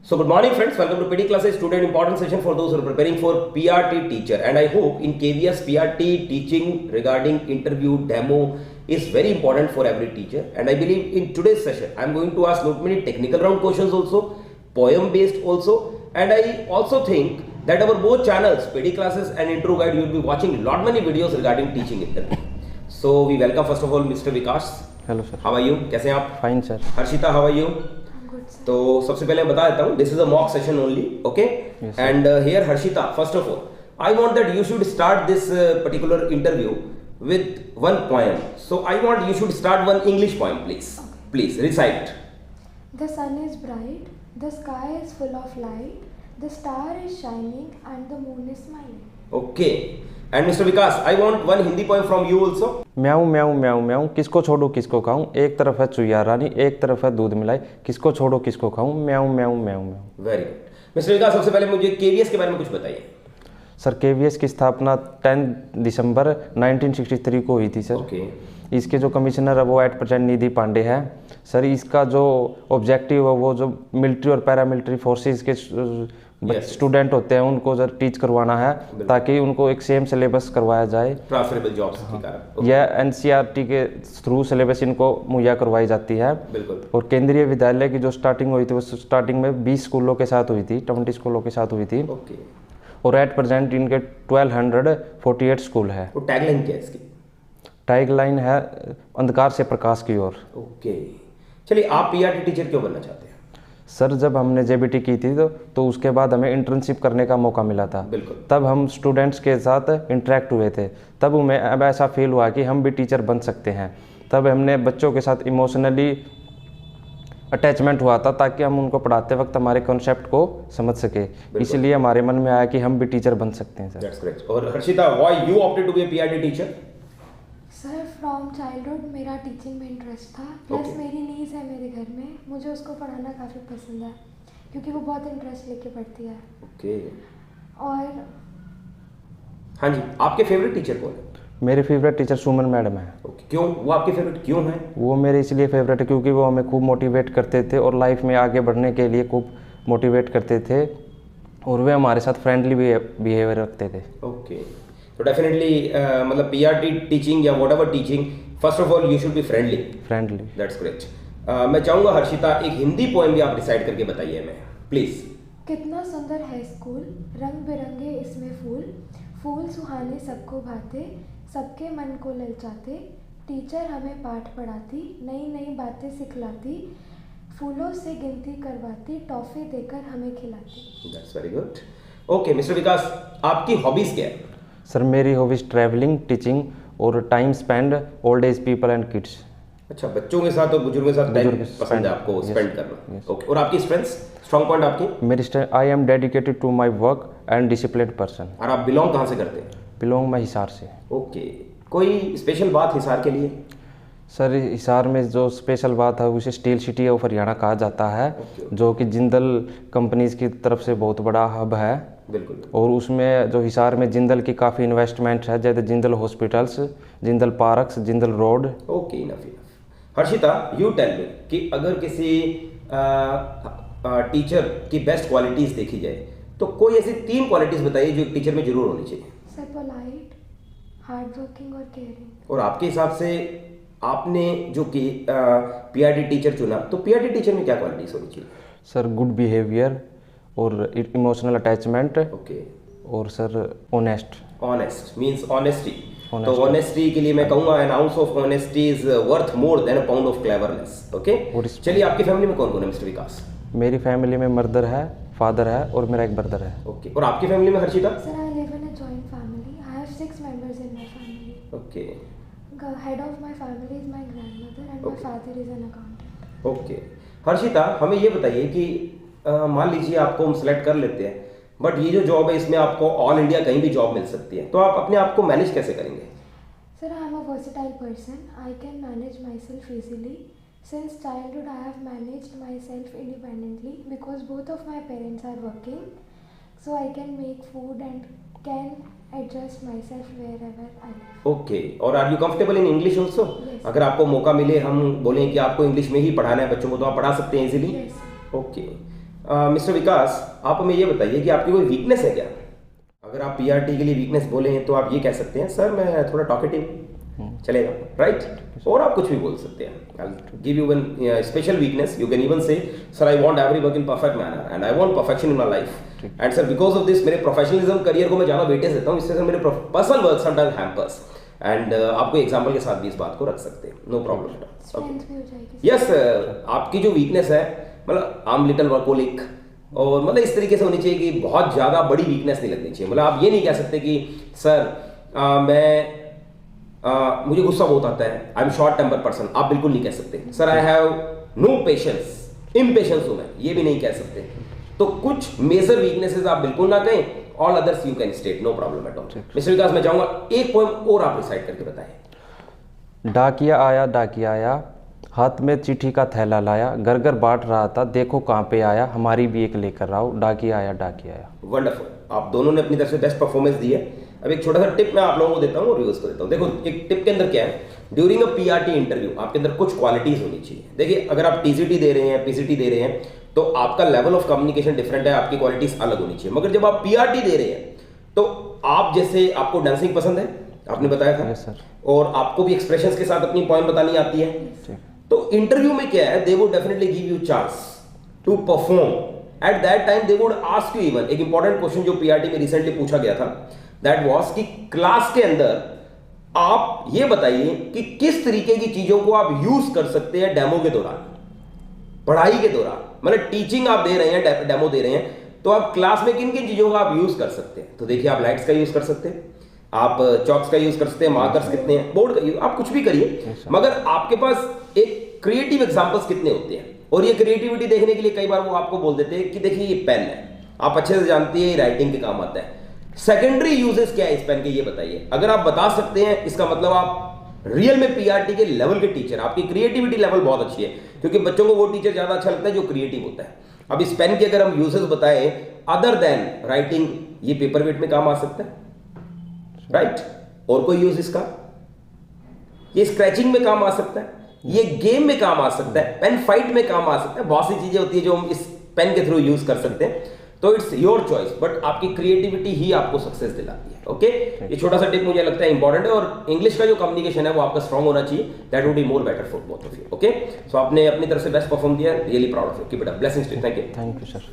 So good morning friends, welcome to PD classes. Today an important session for those who are preparing for PRT teacher, and I hope in KVS PRT teaching regarding interview demo is very important for every teacher, and I believe in today's session I am going to ask not many technical round questions also, poem based also, and I also think that our both channels PD classes and intro guide you will be watching lot many videos regarding teaching interview. So we welcome first of all Mr. Vikas. Hello sir, How are you? कैसे हैं आप? Fine sir. Harshita, how are you? तो सबसे पहले मैं बता देता हूँ, this is a mock session only, okay? And here Harshita, first of all I want that you should start this particular interview with one poem. So I want you should start one English poem, please recite. The sun is bright, the sky is full of light, the star is shining and the moon is smiling. Okay. And mister Vikas, I want one Hindi poem from you also. म्याऊं म्याऊं म्याऊं म्याऊं, किसको छोड़ो किसको खाऊं, एक तरफ है चुईया रानी एक तरफ है दूध मिलाई, किसको छोड़ो किसको खाऊं, म्याऊं म्याऊं म्याऊं म्याऊं. Very good. मिस्टर विकास, सबसे पहले मुझे केवीएस के बारे में कुछ बताइए. सर, केवीएस की स्थापना 10 दिसंबर 1963 को हुई थी सर. ओके. इसके जो कमिश्नर है वो एट प्रेजेंट निधि पांडे है सर. इसका जो ऑब्जेक्टिव है वो जो मिलिट्री और पैरामिलिट्री फोर्सेस के स्टूडेंट होते हैं उनको जब टीच करवाना है, ताकि उनको एक सेम सिलेबस करवाया जाए. ट्रांसफरेबल जॉब्स के कारण यह एनसीईआरटी के थ्रू सिलेबस इनको मुहैया करवाई जाती है. बिल्कुल. और केंद्रीय विद्यालय की जो स्टार्टिंग हुई थी वो स्टार्टिंग में 20 स्कूलों के साथ हुई थी, 20 स्कूलों के साथ हुई थी. ओके. और एट प्रेजेंट इनके 1248 स्कूल है. तो टैगलाइन क्या है इसकी? टैगलाइन है अंधकार से प्रकाश की ओर. ओके. चलिए, आप पीआरटी टीचर क्यों बनना चाहते हैं? सर, जब हमने जेबीटी की थी तो उसके बाद हमें इंटर्नशिप करने का मौका मिला था. बिल्कुल. तब हम स्टूडेंट्स के साथ इंटरेक्ट हुए थे. तब हमें अब ऐसा फील हुआ कि हम भी टीचर बन सकते हैं. तब हमने बच्चों के साथ इमोशनली अटैचमेंट हुआ था, ताकि हम उनको पढ़ाते वक्त हमारे कॉन्सेप्ट को समझ सके. इसलिए हमारे मन में आया कि हम भी टीचर बन सकते हैं सर. That's great. और Harshita, why you opted to be a PRT teacher? Sir, from childhood मेरा टीचिंग में इंटरेस्ट था. प्लस मेरी नीस है मेरे घर में, मुझे उसको पढ़ाना काफ़ी पसंद है क्योंकि वो बहुत इंटरेस्ट लेके पढ़ती है. ओके. और हाँ जी, आपके फेवरेट टीचर कौन है? मेरे फेवरेट टीचर सुमन मैडम है. ओके. क्यों वो आपके फेवरेट क्यों हैं? वो मेरे इसलिए फेवरेट है क्योंकि वो हमें खूब मोटिवेट करते थे और लाइफ में आगे बढ़ने के लिए खूब मोटिवेट करते थे, और वे हमारे साथ फ्रेंडली बिहेवियर रखते थे. ओके. तो डेफिनेटली मतलब पीआरटी टीचिंग या whatever teaching, first of all you should be friendly. That's great. मैं चाहूँगा हर्षिता एक हिंदी पोएम भी आप डिसाइड करके बताइए हमें, प्लीज. कितना सुंदर है स्कूल, रंग बिरंगे इसमें फूल, फूल सुहाने सबको भाते, सबके मन को ललचाते, टीचर हमें पाठ पढ़ाती, नई नई बातें सिखलाती, फूलों से गिनती करवाती, टॉफी देकर हमें खिलाती. That's very good. Okay. Mister Vikas, आपकी हॉबीज क्या है? सर, मेरी हॉबीज ट्रैवलिंग, टीचिंग और time spend old age people and kids. अच्छा, बच्चों के साथ और बुजुर्गों के साथ टाइम पसंद है आपको स्पेंड करना. ओके. और आपकी स्ट्रेंथ्स, स्ट्रॉन्ग पॉइंट आपकी? मेरी I am dedicated to my work and discipline person. और आप बिलोंग कहाँ से करते हैं? बिलोंग मैं हिसार से. ओके. कोई स्पेशल बात हिसार के लिए? सर, हिसार में जो स्पेशल बात है उसे स्टील सिटी ऑफ हरियाणा कहा जाता है, जो कि जिंदल कंपनीज की तरफ से बहुत बड़ा हब है. बिल्कुल. और उसमें जो हिसार में जिंदल की काफ़ी इन्वेस्टमेंट है, जैसे Jindal hospitals, Jindal parks, Jindal road. Okay. Enough. Harshita, you tell me कि अगर किसी टीचर की बेस्ट क्वालिटीज़ देखी जाए तो कोई ऐसी 3 क्वालिटीज़ बताइए जो एक टीचर में जरूर होनी चाहिए. सर, पोलाइट, हार्ड वर्किंग और केयरिंग. और आपके हिसाब से आपने जो कि पीआरटी टीचर चुना, तो पीआरटी टीचर में क्या क्वालिटीज़ होनी चाहिए? सर, गुड बिहेवियर और इमोशनल अटैचमेंट. ओके. और सर, ऑनेस्ट मींस ऑनेस्टी. तो ऑनेस्टी के लिए मैं कहूँगा N ounce of honesty is worth more than a pound of cleverness. Okay. चलिए, आपकी फैमिली में कौन कौन है मिस्टर विकास? मेरी फैमिली में मदर है, फादर है और मेरा एक ब्रदर है. ओके. और आपकी फैमिली में Harshita? Sir, I live in a joint family. I have 6 members in my family. Okay. Head of my family is my grandmother and my father is an accountant. Okay. Harshita, हमें ये बताइए कि मान लीजिए आपको हम सेलेक्ट कर लेते हैं, बट ये जो जॉब है इसमें आपको ऑल इंडिया कहीं भी जॉब मिल सकती है, तो आप अपने आप को मैनेज कैसे करेंगे? Sir, I am a versatile person. I can manage myself easily. Since childhood I have managed myself independently because both of my parents are working, so I can make food and can adjust myself wherever I live. Okay. और are you comfortable in English also? अगर आपको मौका मिले, हम बोलें कि आपको English में ही पढ़ाना है बच्चों को, तो आप पढ़ा सकते हैं इजीली? ओके. मिस्टर विकास, आप हमें ये बताइए कि आपकी कोई वीकनेस है क्या? अगर आप पीआरटी के लिए वीकनेस बोले तो आप ये कह सकते हैं सर मैं थोड़ा टॉकेटिव, चलेगा, राइट? और आप कुछ भी बोल सकते हैं. I'll give you one special weakness. You can even say, sir, I want every work in perfect manner and I want perfection in my life. And sir, because of this, मेरे professionalism career को मैं ज़्यादा weightage देता हूँ, इससे sir मेरे personal work sometimes hampers. And आपको example के साथ भी इस बात को रख सकते हैं, नो प्रॉब्लम. यस, आपकी जो वीकनेस है मतलब आम लिटल वर्कोलिक, और मतलब इस तरीके से होनी चाहिए कि बहुत ज़्यादा बड़ी वीकनेस नहीं लगनी चाहिए. मतलब आप ये नहीं कह सकते कि सर मुझे गुस्सा बहुत आता है, I am short temper person, आप बिल्कुल नहीं कह सकते. Sir I have no patience, impatience हूं मैं, ये भी नहीं कह सकते. तो कुछ मेजर वीकनेसेस आप बिल्कुल ना कहें, all others you can state, no problem at all. Mister Vikas, मैं चाहूंगा एक पोएम और आप रिसाइट करके बताएं. डाकिया आया, हाथ में चिट्ठी का थैला लाया, घर घर बांट रहा था, देखो कहाँ पे आया, हमारी भी एक लेकर आओ, डाकिया आया. वंडरफुल, आप दोनों ने अपनी तरफ से बेस्ट परफॉर्मेंस दी है. अब एक छोटा सा टिप मैं आप लोगों को देता हूँ और व्यूअर्स को देता हूँ. देखो, एक टिप के अंदर क्या है, ड्यूरिंग अ पीआरटी इंटरव्यू आपके अंदर कुछ क्वालिटीज होनी चाहिए. देखिए, अगर आप टीसीटी दे रहे हैं, पीसीटी दे रहे हैं, तो आपका लेवल ऑफ कम्युनिकेशन डिफरेंट है, आपकी क्वालिटीज अलग होनी चाहिए. मगर जब आप पीआरटी दे रहे हैं तो आप जैसे, आपको डांसिंग पसंद है, आपने बताया था, yes, और आपको भी एक्सप्रेशंस के साथ अपनी पॉइंट बतानी आती है, तो इंटरव्यू में क्या है, they would definitely give you chance to perform. At that time they would ask you even, एक इंपॉर्टेंट क्वेश्चन जो पीआरटी में रिसेंटली पूछा गया था, दैट वाज कि क्लास के अंदर आप ये बताइए कि किस तरीके की चीजों को आप यूज कर सकते हैं डेमो के दौरान, पढ़ाई के दौरान. मतलब टीचिंग आप दे रहे हैं, डेमो दे रहे हैं, तो आप क्लास में किन किन चीजों का आप यूज कर सकते हैं. तो देखिए, आप लाइट्स का यूज कर सकते हैं, आप चॉक्स का यूज कर सकते हैं, मार्कर्स कितने हैं, बोर्ड का यूज, आप कुछ भी करिए, मगर आपके पास एक क्रिएटिव एग्जांपल्स कितने होते हैं. और ये क्रिएटिविटी देखने के लिए कई बार वो आपको बोल देते हैं कि देखिए ये पेन है, आप अच्छे से जानती है, ये राइटिंग के काम आता है. सेकेंडरी यूजेस क्या है इस पेन के, ये बताइए. अगर आप बता सकते हैं, इसका मतलब आप रियल में पीआरटी के लेवल के टीचर, आपकी क्रिएटिविटी लेवल बहुत अच्छी है, क्योंकि बच्चों को वो टीचर ज्यादा अच्छा लगता है जो क्रिएटिव होता है. अब इस पेन के अगर हम यूजेस बताएं अदर देन राइटिंग, ये पेपर वेट में काम आ सकता है, राइट? और कोई यूज इसका, ये स्क्रैचिंग में काम आ सकता है, ये गेम में काम आ सकता है, पेन फाइट में काम आ सकता है. बहुत सी चीजें होती है जो हम इस पेन के थ्रू यूज कर सकते हैं. तो इट्स योर चॉइस, बट आपकी क्रिएटिविटी ही आपको सक्सेस दिलाती है. ओके, ये छोटा सा टिप मुझे लगता है इंपॉर्टेंट है. और इंग्लिश का जो कम्युनिकेशन है वो आपका स्ट्रांग होना चाहिए, that would be more better for both of you. Okay, so आपने अपनी तरफ से बेस्ट परफॉर्म किया, really proud of you, keep it up, blessings to you, thank you. Thank you sir.